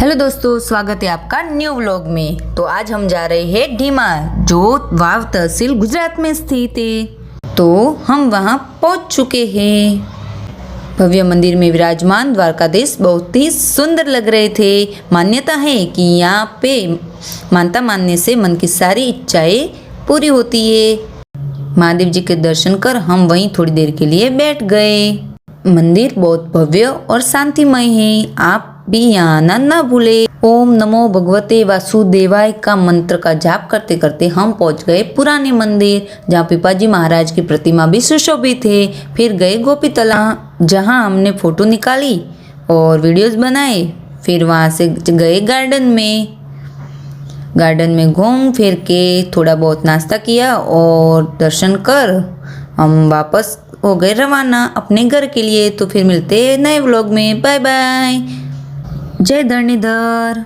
Hello दोस्तों, स्वागत है आपका न्यू व्लॉग में। तो आज हम जा रहे हैं ढीमा, जो वाव तहसील गुजरात में स्थित है। तो हम वहाँ पहुँच चुके हैं। भव्य मंदिर में विराजमान द्वारकाधीश बहुत ही सुंदर लग रहे थे। मान्यता है कि यहाँ पे मानता मानने से मन की सारी इच्छाएं पूरी होती है। महादेव जी के दर्शन कर हम वहीं थोड़ी देर के लिए बैठ गए। मंदिर बहुत भव्य और शांतिमय है। आप भी यहाँ आना ना भूले। ओम नमो भगवते वासुदेवाय का मंत्र का जाप करते करते हम पहुँच गए पुराने मंदिर, जहाँ पिपाजी महाराज की प्रतिमा भी सुशोभित है। फिर गए गोपी तालाब, जहाँ हमने फोटो निकाली और वीडियोस बनाए। फिर वहाँ से गए गार्डन में घूम फिर के थोड़ा बहुत नाश्ता किया और दर्शन कर हम वापस हो गए रवाना अपने घर के लिए। तो फिर मिलते हैं नए व्लॉग में। Bye bye. जय धरणीधर।